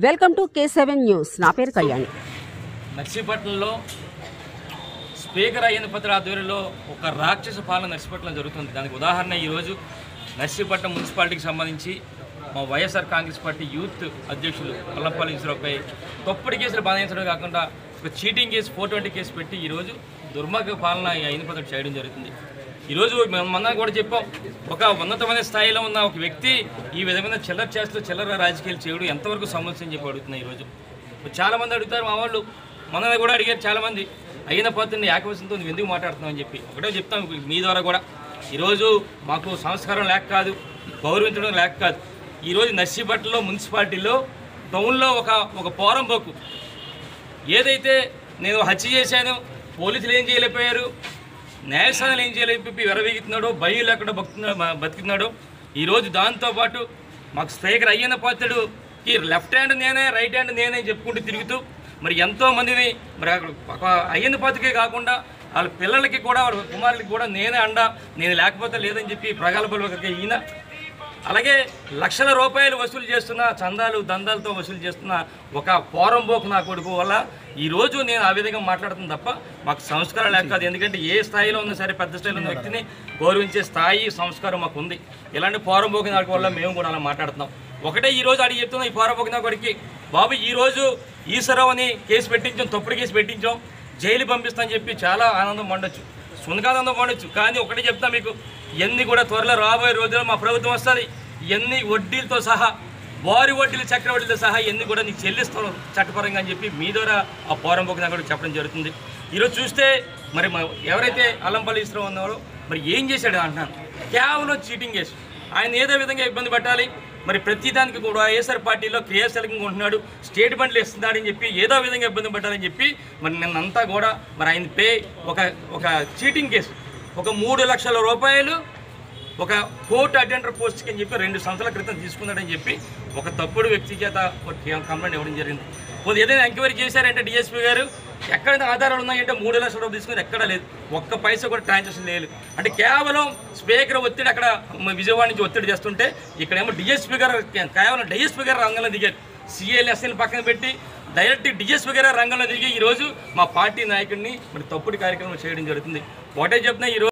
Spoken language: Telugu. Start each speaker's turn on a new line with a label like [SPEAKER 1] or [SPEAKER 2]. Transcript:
[SPEAKER 1] Welcome to K7 news. నా పేరు కళ్యాణి.
[SPEAKER 2] నర్సీపట్నంలో స్పీకర్ అయ్యన పత్ర ఆధ్వర్యంలో ఒక రాక్షస పాలన నర్సీపట్నం జరుగుతుంది. దానికి ఉదాహరణ ఈరోజు నర్సీపట్నం మున్సిపాలిటీకి సంబంధించి మా వైఎస్ఆర్ కాంగ్రెస్ పార్టీ యూత్ అధ్యక్షులు అల్లంపల్లి ఈశ్వరరావుపై తప్పుడు కేసులు బాధించడం కాకుండా ఒక చీటింగ్ కేసు 420 కేసు పెట్టి ఈరోజు దుర్మార్గ పాలన అయ్యన పత్ర చేయడం జరుగుతుంది. ఈరోజు మనం కూడా చెప్పాం, ఒక ఉన్నతమైన స్థాయిలో ఉన్న ఒక వ్యక్తి ఈ విధమైన చిల్లర చేస్తూ చిల్లర రాజకీయాలు చేయడం ఎంతవరకు సమస్య అని చెప్పి అడుగుతున్నాయి. ఈరోజు చాలామంది అడుగుతారు, మా వాళ్ళు మనల్ని కూడా అడిగారు చాలామంది, అయ్యన పాత్రని ఏకవశంతో నువ్వు ఎందుకు మాట్లాడుతున్నావు అని చెప్పి. ఒకటే చెప్తాం మీ ద్వారా కూడా, ఈరోజు మాకు సంస్కారం లేక కాదు, గౌరవించడం లేక కాదు. ఈరోజు నర్సీపట్నంలో మున్సిపాలిటీలో టౌన్లో ఒక పోరంబోకు ఏదైతే నేను హత్య చేశాను, పోలీసులు ఏం చేయలేకపోయారు, న్యాయస్థానాలు ఏం చేయలేకపోయి విరవీగుతున్నాడో, భయం లేకుండా బతుకుతున్నాడో, ఈరోజు దాంతోపాటు మాకు స్పీకర్ అయ్యన పాత్రుడుకి లెఫ్ట్ హ్యాండ్ నేనే, రైట్ హ్యాండ్ నేనే చెప్పుకుంటూ తిరుగుతూ మరి ఎంతోమందిని మరి అయ్యన పాత్రకే కాకుండా వాళ్ళ పిల్లలకి కూడా వాళ్ళ కుమారులకి కూడా నేనే అండ, నేను లేకపోతే లేదని చెప్పి ప్రగల్భాలు ఈయన. అలాగే లక్షల రూపాయలు వసూలు చేస్తున్న, చందాలు దందాలతో వసూలు చేస్తున్న ఒక పోరంబోకు నా కొడుకు వల్ల ఈరోజు నేను ఆ విధంగా మాట్లాడుతుంది తప్ప మాకు సంస్కారం లేక కాదు. ఎందుకంటే ఏ స్థాయిలో ఉన్నా సరే పెద్ద స్థాయిలో ఉన్న వ్యక్తిని గౌరవించే స్థాయి సంస్కారం మాకు ఉంది. ఇలాంటి పోరంబోకు నాటి వల్ల మేము కూడా అలా మాట్లాడుతున్నాం. ఒకటే ఈరోజు అడిగి చెప్తున్నాం, ఈ పోరంబోకు నా కొడుకు బాబు ఈరోజు ఈశ్వరరావు అని కేసు పెట్టించాం, తప్పుడు కేసు పెట్టించాం, జైలు పంపిస్తామని చెప్పి చాలా ఆనందం పండొచ్చు, సునకానందం పండొచ్చు. కానీ ఒకటే చెప్తా మీకు, ఇవన్నీ కూడా త్వరలో రాబోయే రోజుల్లో మా ప్రభుత్వం వస్తుంది, ఇవన్నీ వడ్డీలతో సహా, వారి వడ్డీలు చక్రవడ్డీలతో సహా ఇవన్నీ కూడా నీకు చెల్లిస్తాం చట్టపరంగా అని చెప్పి మీ ద్వారా ఆ పోరంబోకు నాకు కూడా చెప్పడం జరుగుతుంది. ఈరోజు చూస్తే మరి ఎవరైతే అల్లంపల్లి ఈశ్వరరావు ఉన్నారో మరి ఏం చేశాడు అంటున్నాను, కేవలం చీటింగ్ కేసు. ఆయన ఏదో విధంగా ఇబ్బంది పెట్టాలి, మరి ప్రతిదానికి కూడా వైఎస్ఆర్ పార్టీలో క్రియాశీలకంగా ఉంటున్నాడు, స్టేట్ బండ్లు ఇస్తున్నాడని చెప్పి ఏదో విధంగా ఇబ్బంది పెట్టాలని చెప్పి మరి నిన్నంతా కూడా మరి ఆయన ఒక చీటింగ్ కేసు, ఒక 3 లక్షల రూపాయలు ఒక కోర్టు అటెండర్ పోస్ట్కి అని చెప్పి 2 సంవత్సరాల క్రితం తీసుకున్నాడని చెప్పి ఒక తప్పుడు వ్యక్తి చేత కంప్లైంట్ ఇవ్వడం జరిగింది. పోతే ఏదైనా ఎంక్వైరీ చేశారంటే డిఎస్పీ గారు ఎక్కడైనా ఆధారాలు ఉన్నాయంటే 3 లక్షల రూపాయలు తీసుకుని ఎక్కడా లేదు, ఒక్క పైసా కూడా ట్రాన్సాక్షన్ లేదు. అంటే కేవలం స్పీకర్ ఒత్తిడి అక్కడ విజయవాడ నుంచి ఒత్తిడి చేస్తుంటే ఇక్కడేమో డిఎస్పీ గారు కేవలం డిఎస్పీ గారు రంగంలో దిగారు. సిఎల్ఎస్ఎల్ పక్కన పెట్టి డైరెక్ట్ డిఎస్పీ గారు రంగంలో దిగి ఈరోజు మా పార్టీ నాయకుడిని మరి తప్పుడు కార్యక్రమం చేయడం జరుగుతుంది. ఒకటే చెప్తున్నా, ఈరోజు